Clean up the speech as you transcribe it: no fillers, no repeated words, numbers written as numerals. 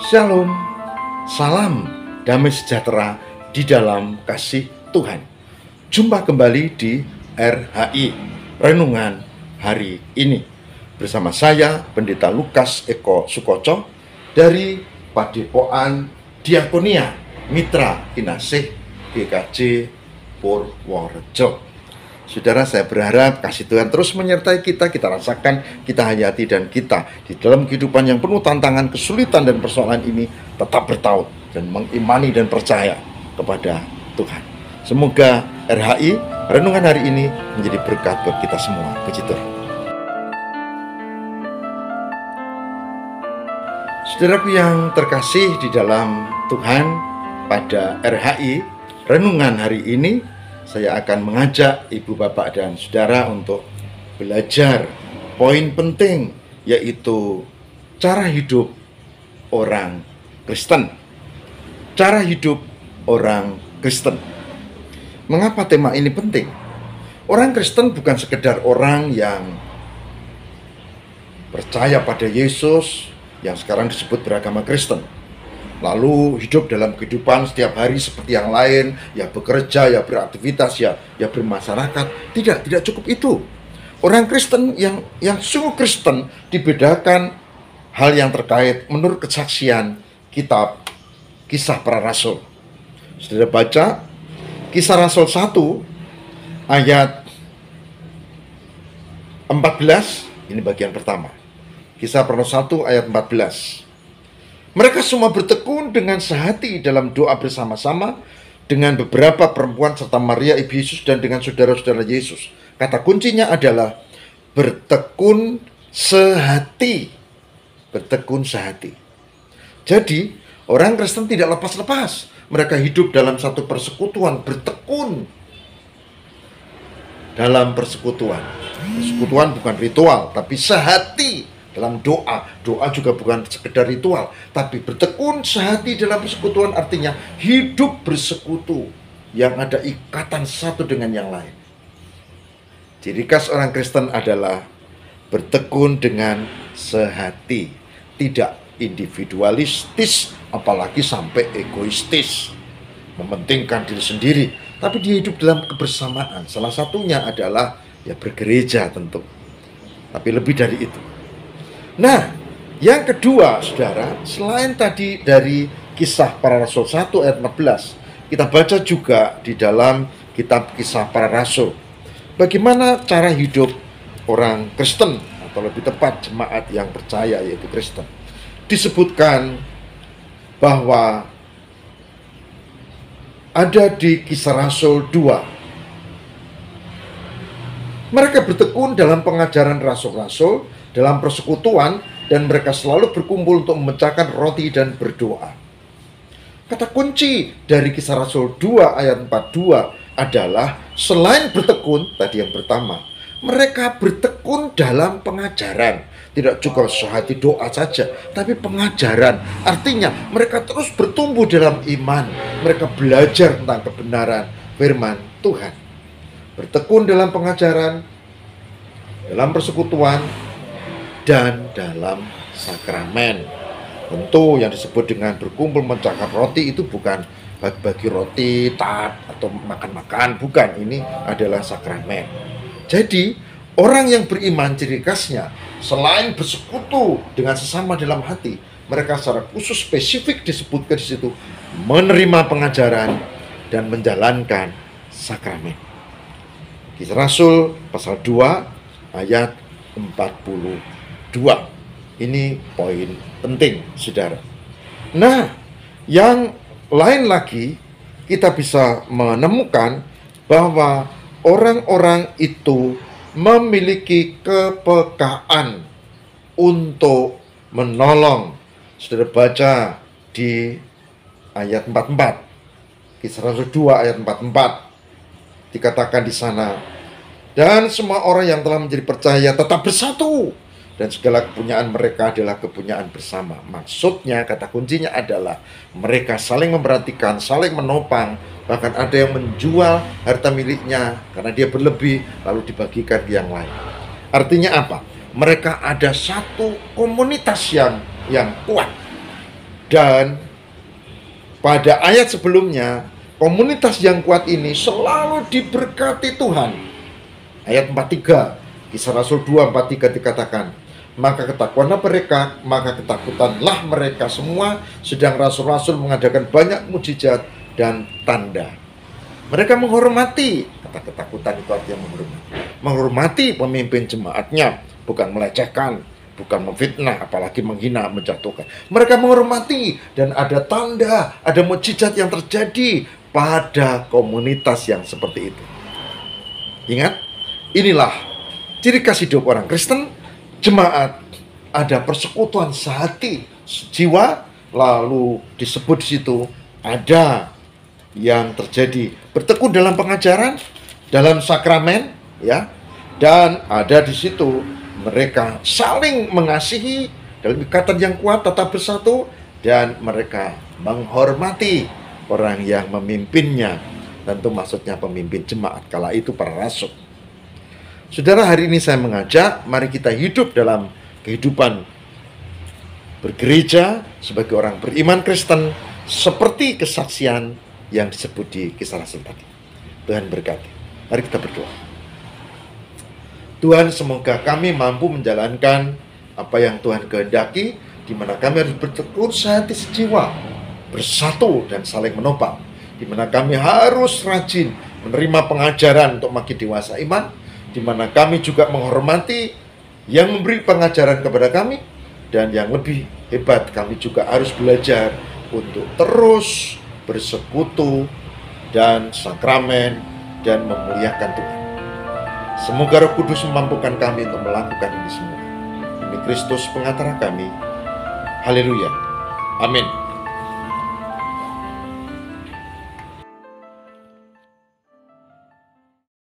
Shalom, salam damai sejahtera di dalam kasih Tuhan. Jumpa kembali di RHI, Renungan Hari Ini. Bersama saya, Pendeta Lukas Eko Sukoco dari Padepokan Diakonia Mitra Kinasih GKJ Purworejo. Saudara, saya berharap kasih Tuhan terus menyertai kita rasakan, kita hayati, dan kita di dalam kehidupan yang penuh tantangan, kesulitan, dan persoalan ini tetap bertaut dan mengimani dan percaya kepada Tuhan. Semoga RHI, Renungan Hari Ini, menjadi berkat buat kita semua. Puji Tuhan. Saudaraku yang terkasih di dalam Tuhan, pada RHI, Renungan Hari Ini, saya akan mengajak ibu, bapak, dan saudara untuk belajar poin penting, yaitu cara hidup orang Kristen. Cara hidup orang Kristen. Mengapa tema ini penting? Orang Kristen bukan sekedar orang yang percaya pada Yesus, yang sekarang disebut beragama Kristen, lalu hidup dalam kehidupan setiap hari seperti yang lain, ya bekerja, ya beraktivitas, ya bermasyarakat. Tidak cukup itu. Orang Kristen yang sungguh Kristen dibedakan hal yang terkait menurut kesaksian kitab Kisah Para Rasul. Saudara baca Kisah Rasul 1 ayat 14, ini bagian pertama. Kisah Para Rasul 1 ayat 14. Mereka semua bertekun dengan sehati dalam doa bersama-sama dengan beberapa perempuan serta Maria ibu Yesus dan dengan saudara-saudara Yesus. Kata kuncinya adalah bertekun sehati. Bertekun sehati. Jadi, orang Kristen tidak lepas-lepas. Mereka hidup dalam satu persekutuan, bertekun dalam persekutuan. Persekutuan bukan ritual, tapi sehati. Dalam doa juga bukan sekedar ritual, tapi bertekun sehati dalam persekutuan artinya hidup bersekutu yang ada ikatan satu dengan yang lain. Ciri khas orang Kristen adalah bertekun dengan sehati, tidak individualistis, apalagi sampai egoistis, mementingkan diri sendiri, tapi dia hidup dalam kebersamaan. Salah satunya adalah ya bergereja tentu, tapi lebih dari itu. Nah, yang kedua, saudara, selain tadi dari Kisah Para Rasul 1 ayat 14, kita baca juga di dalam kitab Kisah Para Rasul bagaimana cara hidup orang Kristen, atau lebih tepat jemaat yang percaya, yaitu Kristen. Disebutkan bahwa ada di Kisah Rasul 2. Mereka bertekun dalam pengajaran rasul-rasul, dalam persekutuan, dan mereka selalu berkumpul untuk memecahkan roti dan berdoa. Kata kunci dari Kisah Rasul 2 ayat 42 adalah selain bertekun, tadi yang pertama, mereka bertekun dalam pengajaran. Tidak cukup sehati doa saja, tapi pengajaran. Artinya mereka terus bertumbuh dalam iman. Mereka belajar tentang kebenaran firman Tuhan. Bertekun dalam pengajaran, dalam persekutuan, dan dalam sakramen. Tentu yang disebut dengan berkumpul memecahkan roti itu bukan bagi-bagi roti, tat, atau makan-makan, bukan. Ini adalah sakramen. Jadi, orang yang beriman ciri khasnya selain bersekutu dengan sesama dalam hati, mereka secara khusus spesifik disebutkan di situ menerima pengajaran dan menjalankan sakramen. Kisah Rasul pasal 2 ayat 42. Ini poin penting, saudara. Nah, yang lain lagi, kita bisa menemukan bahwa orang-orang itu memiliki kepekaan untuk menolong. Saudara baca di ayat 44. Kisah Rasul 2 ayat 44. Dikatakan di sana, dan semua orang yang telah menjadi percaya tetap bersatu, dan segala kepunyaan mereka adalah kepunyaan bersama. Maksudnya, kata kuncinya adalah mereka saling memperhatikan, saling menopang. Bahkan ada yang menjual harta miliknya karena dia berlebih, lalu dibagikan ke yang lain. Artinya apa? Mereka ada satu komunitas yang kuat. Dan pada ayat sebelumnya, komunitas yang kuat ini selalu diberkati Tuhan. Ayat 43, Kisah Rasul 2:43 dikatakan, maka ketakutanlah mereka, maka ketakutanlah mereka semua, sedang rasul-rasul mengadakan banyak mujizat dan tanda. Mereka menghormati, kata ketakutan itu artinya menghormati pemimpin jemaatnya, bukan melecehkan, bukan memfitnah, apalagi menghina, menjatuhkan. Mereka menghormati dan ada tanda, ada mujizat yang terjadi pada komunitas yang seperti itu. Ingat, inilah ciri khas hidup orang Kristen, jemaat, ada persekutuan sehati, sejiwa, lalu disebut di situ ada yang terjadi bertekun dalam pengajaran, dalam sakramen, ya, dan ada di situ mereka saling mengasihi dalam ikatan yang kuat, tetap bersatu, dan mereka menghormati orang yang memimpinnya. Tentu maksudnya pemimpin jemaat, kala itu para rasul. Saudara, hari ini saya mengajak, mari kita hidup dalam kehidupan bergereja sebagai orang beriman Kristen, seperti kesaksian yang disebut di Kisah Rasul tadi. Tuhan berkati. Mari kita berdoa. Tuhan, semoga kami mampu menjalankan apa yang Tuhan kehendaki, di mana kami harus bertekun sehati sejiwa, bersatu dan saling menopang, di mana kami harus rajin menerima pengajaran untuk makin dewasa iman, di mana kami juga menghormati yang memberi pengajaran kepada kami, dan yang lebih hebat, kami juga harus belajar untuk terus bersekutu dan sakramen dan memuliakan Tuhan. Semoga Roh Kudus memampukan kami untuk melakukan ini semua. Demi Kristus pengantara kami. Haleluya. Amin.